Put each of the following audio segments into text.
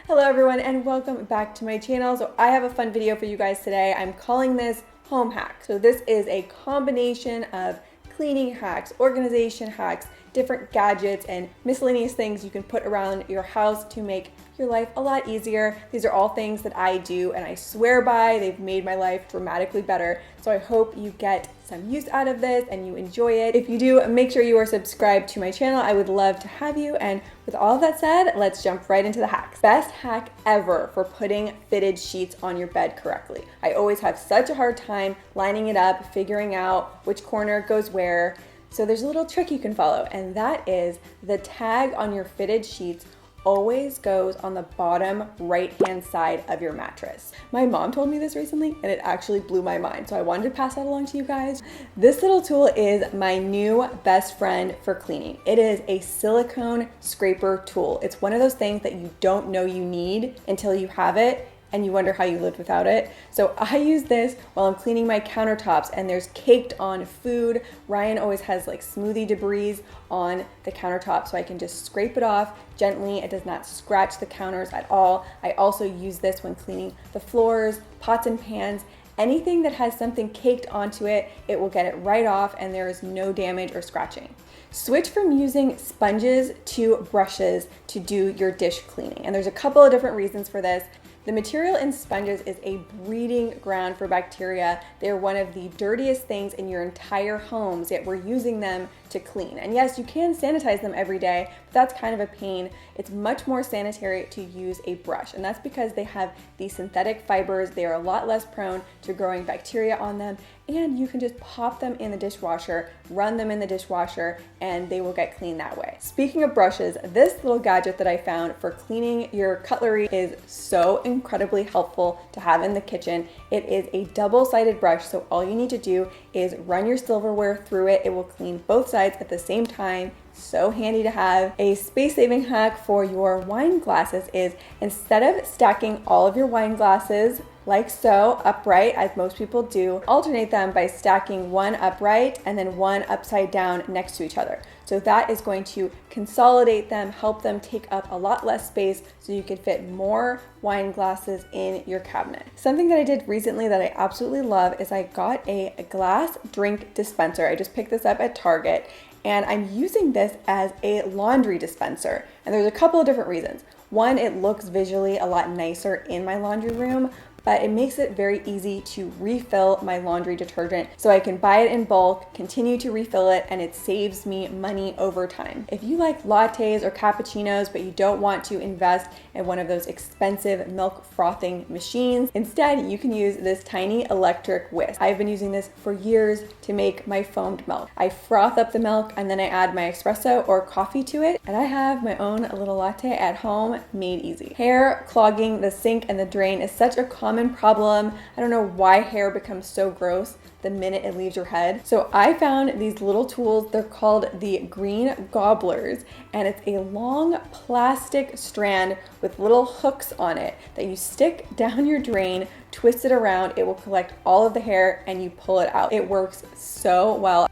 Hello everyone and welcome back to my channel. So I have a fun video for you guys today. I'm calling this home hack. So this is a combination of cleaning hacks, organization hacks, different gadgets and miscellaneous things you can put around your house to make your life a lot easier. These are all things that I do and I swear by. They've made my life dramatically better. So I hope you get some use out of this and you enjoy it. If you do, make sure you are subscribed to my channel. I would love to have you. And with all of that said, let's jump right into the hacks. Best hack ever for putting fitted sheets on your bed correctly. I always have such a hard time lining it up, figuring out which corner goes where. So there's a little trick you can follow, and that is the tag on your fitted sheets always goes on the bottom right-hand side of your mattress. My mom told me this recently and it actually blew my mind, so I wanted to pass that along to you guys. This little tool is my new best friend for cleaning. It is a silicone scraper tool. It's one of those things that you don't know you need until you have it and you wonder how you lived without it. So I use this while I'm cleaning my countertops and there's caked on food. Ryan always has like smoothie debris on the countertop, so I can just scrape it off gently. It does not scratch the counters at all. I also use this when cleaning the floors, pots and pans. Anything that has something caked onto it, it will get it right off and there is no damage or scratching. Switch from using sponges to brushes to do your dish cleaning. And there's a couple of different reasons for this. The material in sponges is a breeding ground for bacteria. They're one of the dirtiest things in your entire homes, yet we're using them to clean. And yes, you can sanitize them every day, but that's kind of a pain. It's much more sanitary to use a brush, and that's because they have these synthetic fibers. They are a lot less prone to growing bacteria on them, and you can just pop them in the dishwasher, run them in the dishwasher, and they will get clean that way. Speaking of brushes, this little gadget that I found for cleaning your cutlery is so incredibly helpful to have in the kitchen. It is a double-sided brush, so all you need to do is run your silverware through it. It will clean both sides at the same time. So handy to have. A space-saving hack for your wine glasses is instead of stacking all of your wine glasses like so, upright, as most people do, alternate them by stacking one upright and then one upside down next to each other. So that is going to consolidate them, help them take up a lot less space so you can fit more wine glasses in your cabinet. Something that I did recently that I absolutely love is I got a glass drink dispenser. I just picked this up at Target and I'm using this as a laundry dispenser. And there's a couple of different reasons. One, it looks visually a lot nicer in my laundry room, but it makes it very easy to refill my laundry detergent. So I can buy it in bulk, continue to refill it, and it saves me money over time. If you like lattes or cappuccinos, but you don't want to invest in one of those expensive milk frothing machines, instead you can use this tiny electric whisk. I've been using this for years to make my foamed milk. I froth up the milk and then I add my espresso or coffee to it, and I have my own little latte at home made easy. Hair clogging the sink and the drain is such a common problem. I don't know why hair becomes so gross the minute it leaves your head. So I found these little tools. They're called the green gobblers, and it's a long plastic strand with little hooks on it that you stick down your drain, twist it around, it will collect all of the hair and you pull it out. It works so well.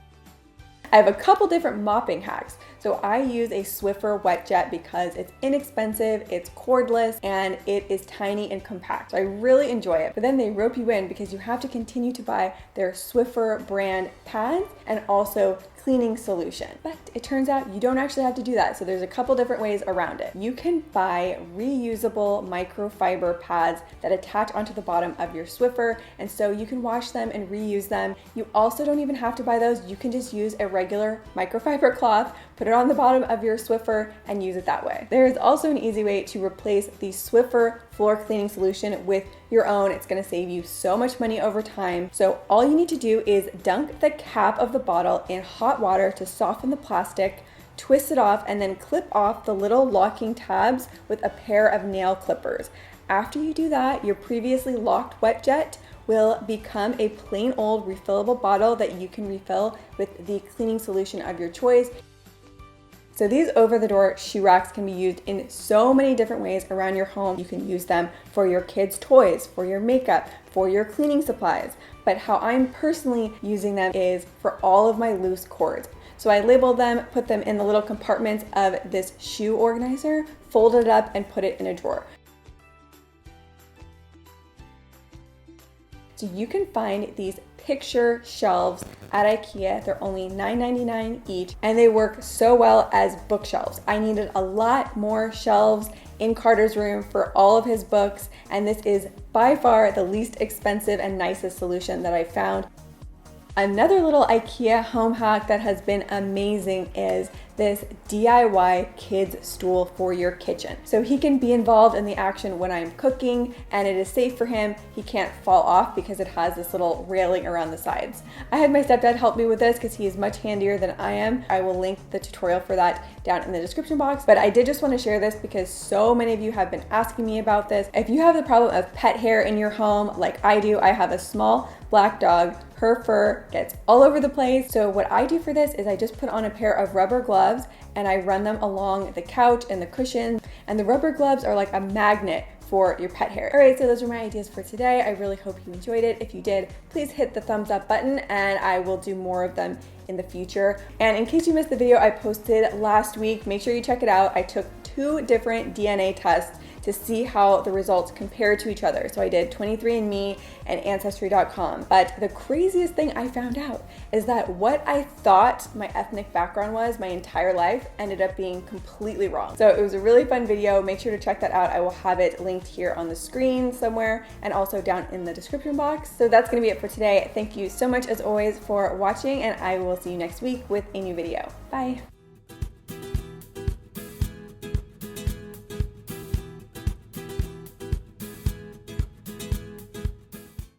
I have a couple different mopping hacks. So I use a Swiffer wetjet because it's inexpensive, it's cordless, and it is tiny and compact. So I really enjoy it. But then they rope you in because you have to continue to buy their Swiffer brand pads and also cleaning solution. But it turns out you don't actually have to do that. So there's a couple different ways around it. You can buy reusable microfiber pads that attach onto the bottom of your Swiffer, and so you can wash them and reuse them. You also don't even have to buy those. You can just use a regular microfiber cloth, put it on the bottom of your Swiffer and use it that way. There is also an easy way to replace the Swiffer floor cleaning solution with your own. It's going to save you so much money over time. So all you need to do is dunk the cap of the bottle in hot water to soften the plastic, twist it off, and then clip off the little locking tabs with a pair of nail clippers. After you do that, your previously locked wetjet will become a plain old refillable bottle that you can refill with the cleaning solution of your choice. So these over-the-door shoe racks can be used in so many different ways around your home. You can use them for your kids' toys, for your makeup, for your cleaning supplies. But how I'm personally using them is for all of my loose cords. So I label them, put them in the little compartments of this shoe organizer, fold it up, and put it in a drawer. So you can find these picture shelves at Ikea. They're only $9.99 each, and they work so well as bookshelves. I needed a lot more shelves in Carter's room for all of his books, and this is by far the least expensive and nicest solution that I found. Another little Ikea home hack that has been amazing is this DIY kids stool for your kitchen. So he can be involved in the action when I'm cooking, and it is safe for him. He can't fall off because it has this little railing around the sides. I had my stepdad help me with this because he is much handier than I am. I will link the tutorial for that down in the description box, but I did just want to share this because so many of you have been asking me about this. If you have the problem of pet hair in your home like I do, I have a small black dog. Her fur gets all over the place. So what I do for this is I just put on a pair of rubber gloves and I run them along the couch and the cushions, and the rubber gloves are like a magnet for your pet hair. All right, so those are my ideas for today. I really hope you enjoyed it. If you did, please hit the thumbs up button and I will do more of them in the future. And in case you missed the video I posted last week, make sure you check it out. I took 2 different DNA tests to see how the results compare to each other. So I did 23andMe and Ancestry.com. But the craziest thing I found out is that what I thought my ethnic background was my entire life ended up being completely wrong. So it was a really fun video. Make sure to check that out. I will have it linked here on the screen somewhere and also down in the description box. So that's gonna be it for today. Thank you so much as always for watching, and I will see you next week with a new video. Bye.